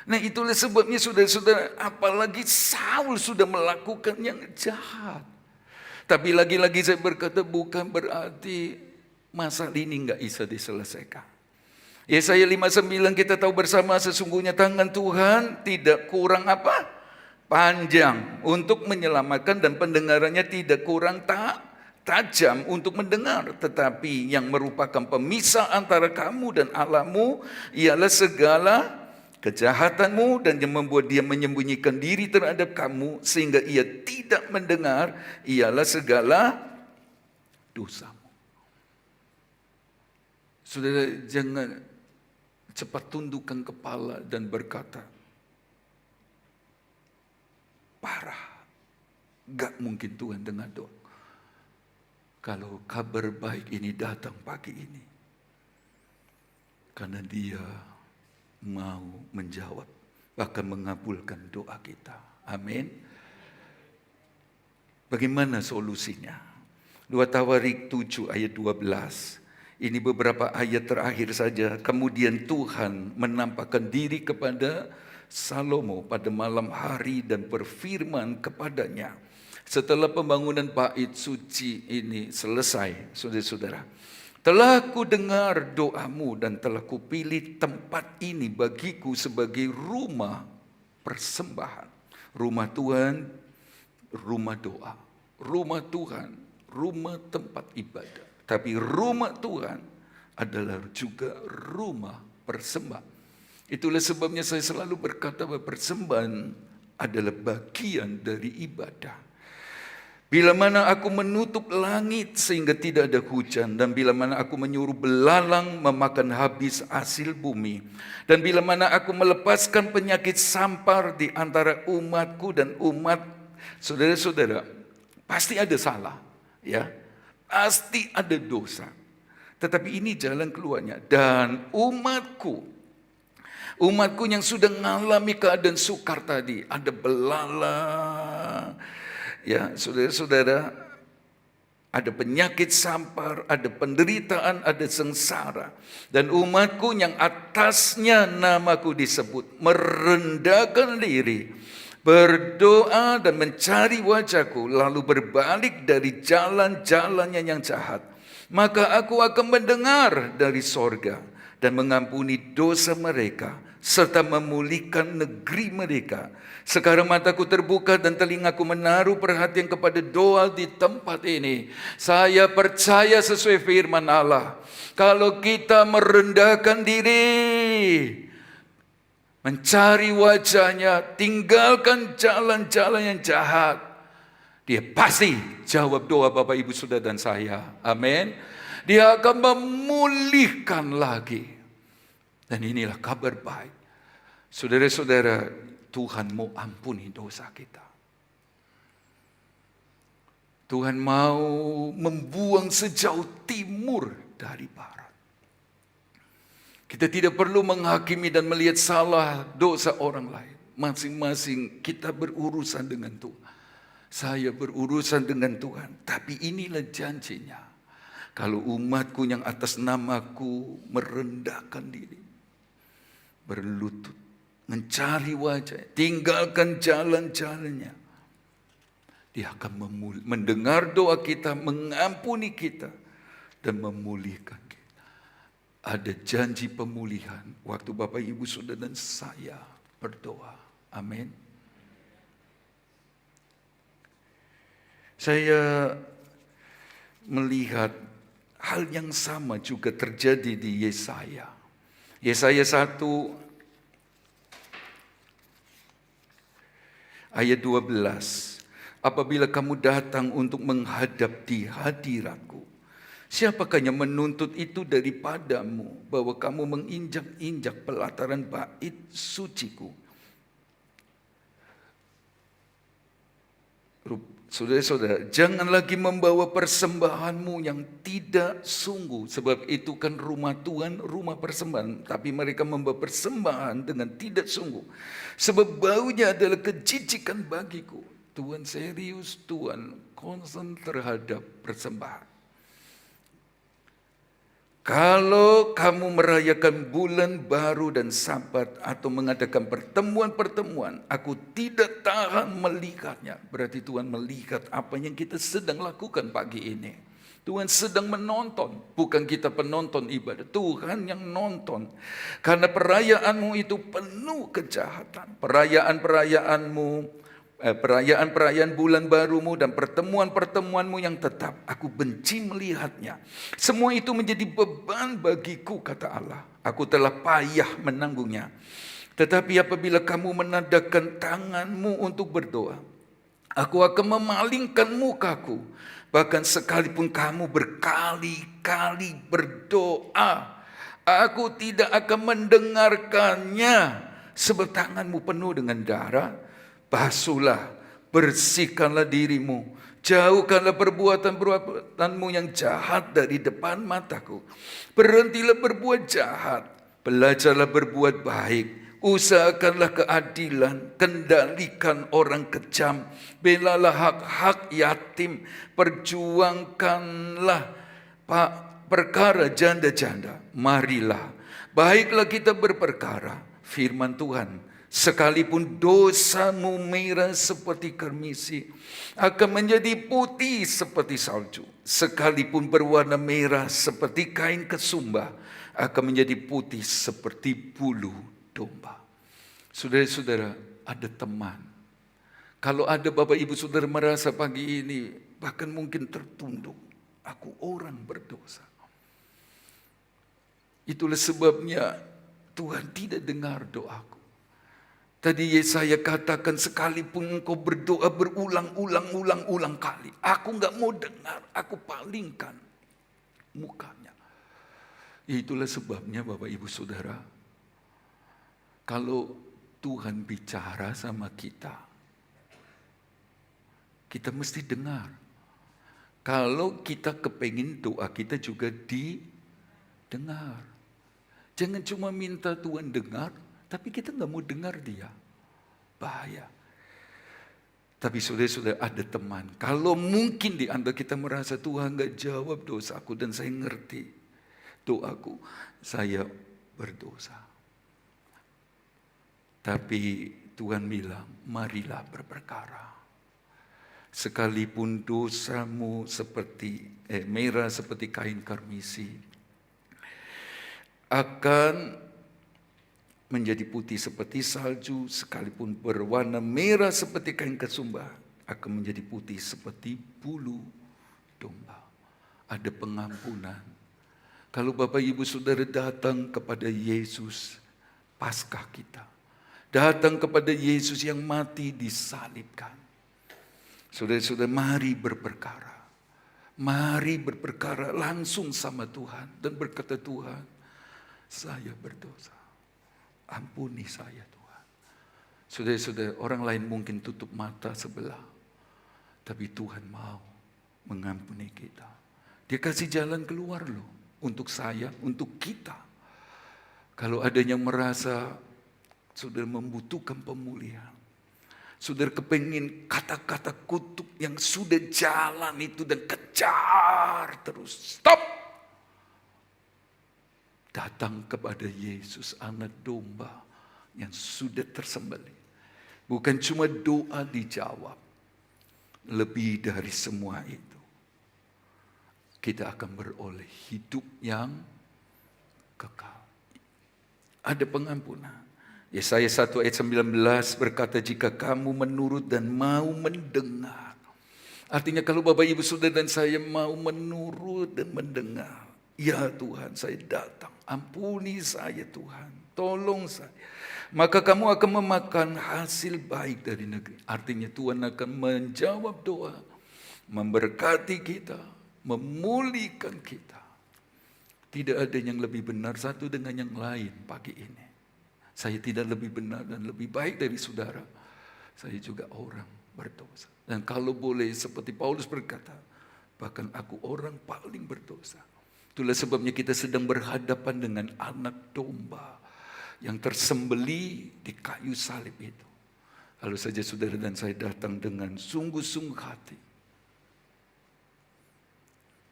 [SPEAKER 2] Nah itulah sebabnya saudara-saudara, apalagi Saul sudah melakukan yang jahat. Tapi lagi-lagi saya berkata bukan berarti masalah ini gak bisa diselesaikan. Yesaya 59 kita tahu bersama, sesungguhnya tangan Tuhan tidak kurang apa? Panjang untuk menyelamatkan, dan pendengarannya tidak kurang tajam untuk mendengar. Tetapi yang merupakan pemisah antara kamu dan Allahmu ialah segala kejahatanmu, dan yang membuat dia menyembunyikan diri terhadap kamu sehingga ia tidak mendengar ialah segala dosamu. Saudara, jangan cepat tundukkan kepala dan berkata, parah, Gak mungkin Tuhan dengar doa. Kalau kabar baik ini datang pagi ini. Karena Dia mau menjawab, bahkan mengabulkan doa kita. Amin. Bagaimana solusinya? 2 Tawarik 7 ayat 12. Ini beberapa ayat terakhir saja. Kemudian Tuhan menampakkan diri kepada Salomo pada malam hari dan berfirman kepadanya. Setelah pembangunan bait suci ini selesai, saudara-saudara, telah ku dengar doamu dan telah ku pilih tempat ini bagiku sebagai rumah persembahan. Rumah Tuhan, rumah doa. Rumah Tuhan, rumah tempat ibadah. Tapi rumah Tuhan adalah juga rumah persembahan. Itulah sebabnya saya selalu berkata bahwa persembahan adalah bagian dari ibadah. Bila mana aku menutup langit sehingga tidak ada hujan, dan bila mana aku menyuruh belalang memakan habis hasil bumi, dan bila mana aku melepaskan penyakit sampar di antara umatku dan umat, saudara-saudara, pasti ada salah, ya, pasti ada dosa. Tetapi ini jalan keluarnya. Dan umatku yang sudah mengalami keadaan sukar tadi, ada belalang, ya, saudara-saudara, ada penyakit sampar, ada penderitaan, ada sengsara. Dan umatku yang atasnya namaku disebut, merendahkan diri, berdoa dan mencari wajahku, lalu berbalik dari jalan-jalannya yang jahat, maka aku akan mendengar dari sorga dan mengampuni dosa mereka, serta memulihkan negeri mereka. Sekarang mataku terbuka dan telingaku menaruh perhatian kepada doa di tempat ini. Saya percaya sesuai firman Allah, kalau kita merendahkan diri, mencari wajahnya, tinggalkan jalan-jalan yang jahat, Dia pasti jawab doa Bapak Ibu Saudara dan saya. Amin. Dia akan memulihkan lagi. Dan inilah kabar baik. Saudara-saudara, Tuhan mau ampuni dosa kita. Tuhan mau membuang sejauh timur dari barat. Kita tidak perlu menghakimi dan melihat salah dosa orang lain. Masing-masing kita berurusan dengan Tuhan. Saya berurusan dengan Tuhan. Tapi inilah janjinya. Kalau umatku yang atas namaku merendahkan diri, berlutut, mencari wajah, tinggalkan jalan-jalannya, Dia akan mendengar doa kita, mengampuni kita, dan memulihkan kita. Ada janji pemulihan waktu Bapak Ibu Saudara dan saya berdoa. Amin. Saya melihat hal yang sama juga terjadi di Yesaya. Yesaya 1 ayat 12. Apabila kamu datang untuk menghadap di hadiratku, siapakah yang menuntut itu daripadamu, bahwa kamu menginjak-injak pelataran bait suciku? Saudara-saudara, jangan lagi membawa persembahanmu yang tidak sungguh. Sebab itu kan rumah Tuhan, rumah persembahan. Tapi mereka membawa persembahan dengan tidak sungguh. Sebab baunya adalah kejijikan bagiku. Tuhan serius, Tuhan concern terhadap persembahan. Kalau kamu merayakan bulan baru dan Sabat atau mengadakan pertemuan-pertemuan, aku tidak tahan melihatnya. Berarti Tuhan melihat apa yang kita sedang lakukan pagi ini. Tuhan sedang menonton, bukan kita penonton ibadah. Tuhan yang nonton. Karena perayaanmu itu penuh kejahatan. Perayaan bulan barumu dan pertemuan-pertemuanmu yang tetap, aku benci melihatnya. Semua itu menjadi beban bagiku, kata Allah. Aku telah payah menanggungnya. Tetapi apabila kamu menadahkan tanganmu untuk berdoa, aku akan memalingkan mukaku. Bahkan sekalipun kamu berkali-kali berdoa, aku tidak akan mendengarkannya. Sebab tanganmu penuh dengan darah, basuhlah, Bersihkanlah dirimu, jauhkanlah perbuatan-perbuatanmu yang jahat dari depan mataku. Berhentilah berbuat jahat, belajarlah berbuat baik, usahakanlah keadilan, kendalikan orang kejam, belalah hak-hak yatim, perjuangkanlah perkara janda-janda. Marilah, baiklah kita berperkara, firman Tuhan. Sekalipun dosamu merah seperti kermisi, akan menjadi putih seperti salju. Sekalipun berwarna merah seperti kain kesumba, akan menjadi putih seperti bulu domba. Saudara-saudara, ada teman. Kalau ada Bapak Ibu Saudara merasa pagi ini bahkan mungkin tertunduk, aku orang berdosa. Itulah sebabnya Tuhan tidak dengar doaku. Tadi Yesaya katakan, sekalipun engkau berdoa berulang-ulang kali, aku enggak mau dengar, aku palingkan mukanya. Itulah sebabnya Bapak Ibu Saudara, kalau Tuhan bicara sama kita, kita mesti dengar. Kalau kita kepengin doa kita juga didengar. Jangan cuma minta Tuhan dengar, tapi kita nggak mau dengar dia. Bahaya. Tapi saudara-saudara, ada teman. Kalau mungkin di antara kita merasa Tuhan nggak jawab dosaku dan saya ngerti doaku, saya berdosa. Tapi Tuhan bilang, marilah berperkara. Sekalipun dosamu seperti merah seperti kain karmisi, akan menjadi putih seperti salju. Sekalipun berwarna merah seperti kain kesumba, akan menjadi putih seperti bulu domba. Ada pengampunan. Kalau Bapak Ibu Saudara datang kepada Yesus, Paskah kita, datang kepada Yesus yang mati disalibkan. Saudara-saudara, mari berperkara. Mari berperkara langsung sama Tuhan dan berkata, Tuhan, saya berdosa. Ampuni saya Tuhan. Saudara-saudara, orang lain mungkin tutup mata sebelah, tapi Tuhan mau mengampuni kita. Dia kasih jalan keluar loh, untuk saya, untuk kita. Kalau ada yang merasa saudara membutuhkan pemulihan, saudara kepengin kata-kata kutuk yang sudah jalan itu dan kejar terus, stop. Datang kepada Yesus, anak domba yang sudah tersembelih. Bukan cuma doa dijawab, lebih dari semua itu, kita akan beroleh hidup yang kekal. Ada pengampunan. Yesaya 1 ayat 19 berkata, jika kamu menurut dan mau mendengar. Artinya kalau Bapak Ibu Saudara dan saya mau menurut dan mendengar, ya Tuhan, saya datang. Ampuni saya Tuhan, tolong saya. Maka kamu akan memakan hasil baik dari negeri. Artinya Tuhan akan menjawab doa, memberkati kita, memulihkan kita. Tidak ada yang lebih benar satu dengan yang lain pagi ini. Saya tidak lebih benar dan lebih baik dari saudara. Saya juga orang berdosa. Dan kalau boleh seperti Paulus berkata, bahkan aku orang paling berdosa. Itulah sebabnya kita sedang berhadapan dengan anak domba yang tersembelih di kayu salib itu. Lalu saja saudara dan saya datang dengan sungguh-sungguh hati,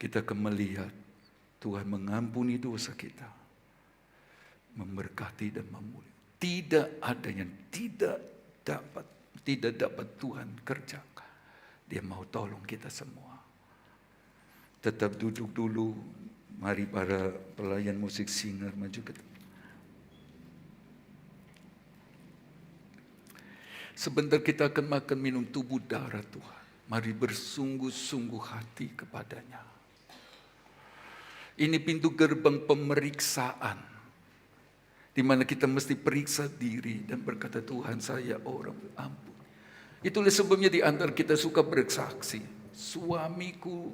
[SPEAKER 2] kita akan melihat Tuhan mengampuni dosa kita, memberkati dan memulihkan. Tidak ada yang tidak dapat Tuhan kerjakan. Dia mau tolong kita semua. Tetap duduk dulu. Mari para pelayan musik singer maju ke depan. Sebentar kita akan makan minum tubuh darah Tuhan. Mari bersungguh-sungguh hati kepadanya. Ini pintu gerbang pemeriksaan, di mana kita mesti periksa diri dan berkata, Tuhan, saya orang ampun. Itulah sebabnya di antara kita suka bersaksi. Suamiku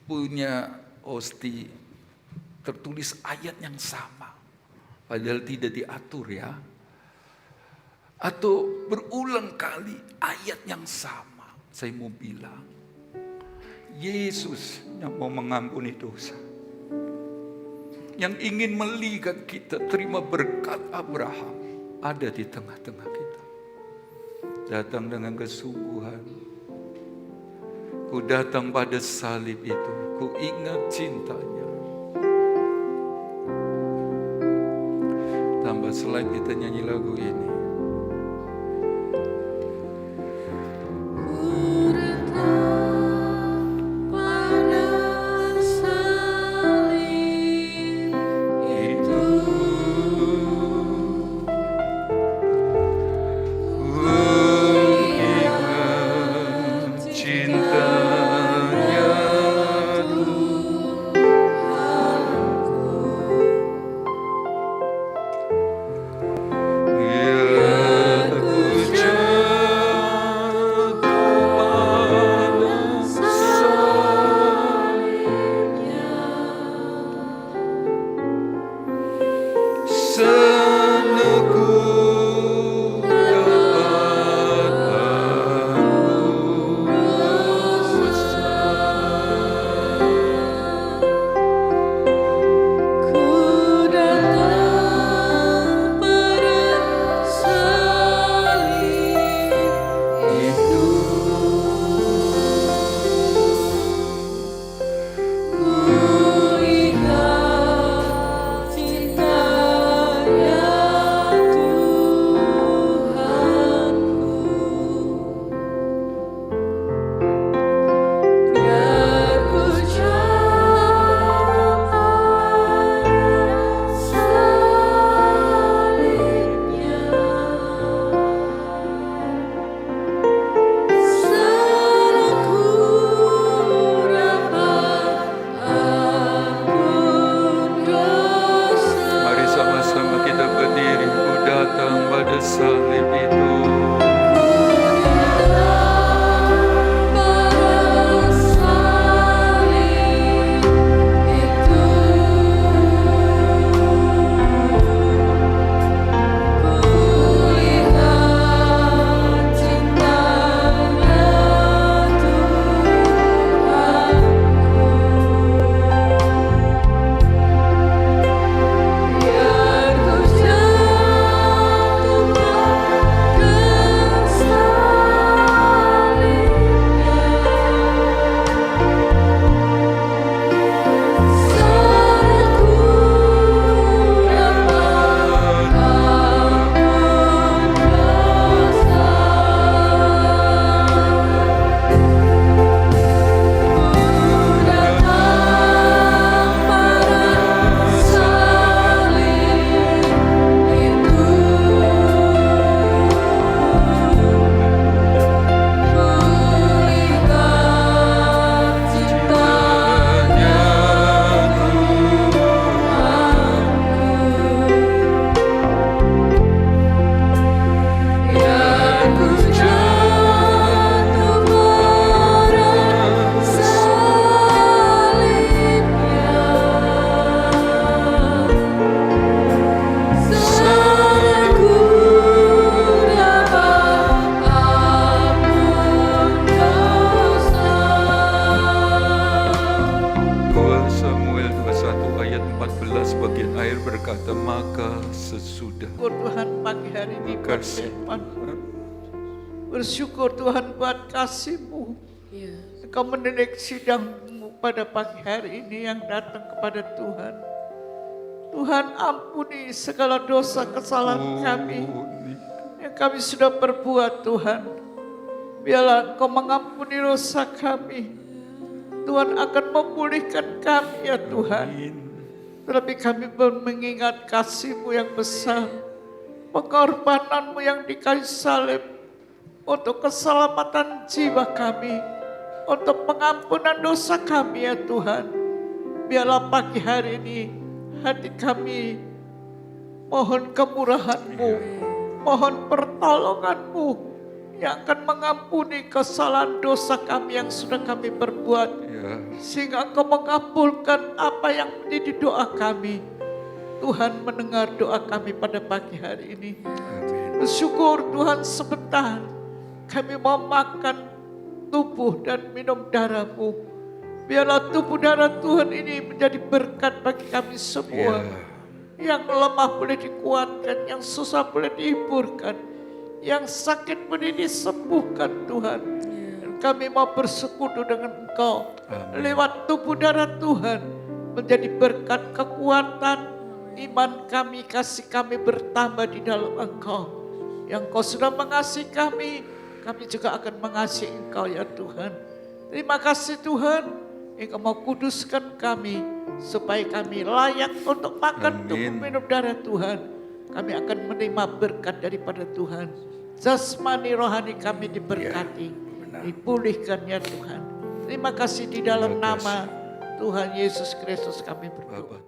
[SPEAKER 2] punya osti tertulis ayat yang sama, padahal tidak diatur ya. Atau berulang kali ayat yang sama. Saya mau bilang, Yesus yang mau mengampuni dosa, yang ingin melihat kita terima berkat Abraham, ada di tengah-tengah kita. Datang dengan kesungguhan. Ku datang pada salib itu, ku ingat cintanya. Tambah slide, kita nyanyi lagu ini.
[SPEAKER 3] Bersyukur Tuhan buat kasih-Mu. Engkau mendidik sidang-Mu pada pagi hari ini yang datang kepada Tuhan. Tuhan, ampuni segala dosa kesalahan kami yang kami sudah perbuat, Tuhan. Biarlah Engkau mengampuni dosa kami. Tuhan akan memulihkan kami ya Tuhan. Terlebih kami mengingat kasih-Mu yang besar, pengorbanan-Mu yang di kayu salib, untuk keselamatan jiwa kami, untuk pengampunan dosa kami ya Tuhan. Biarlah pagi hari ini hati kami mohon kemurahan-Mu, mohon pertolongan-Mu yang akan mengampuni kesalahan dosa kami yang sudah kami perbuat, sehingga Engkau mengabulkan apa yang menjadi doa kami. Tuhan mendengar doa kami pada pagi hari ini. Bersyukur Tuhan sebentar kami mau makan tubuh dan minum darah-Mu. Biarlah tubuh darah Tuhan ini menjadi berkat bagi kami semua. Yang lemah boleh dikuatkan, yang susah boleh dihiburkan, yang sakit boleh disembuhkan Tuhan. Dan kami mau bersekutu dengan Engkau. Lewat tubuh darah Tuhan menjadi berkat kekuatan. Iman kami, kasih kami bertambah di dalam Engkau. Yang Kau sudah mengasihi kami juga akan mengasihi Engkau ya Tuhan. Terima kasih Tuhan, Engkau mau kuduskan kami, supaya kami layak untuk makan tubuh minum darah Tuhan. Kami akan menerima berkat daripada Tuhan. Jasmani rohani kami diberkati, dipulihkan ya Tuhan. Terima kasih di dalam nama Tuhan Yesus Kristus kami berdoa.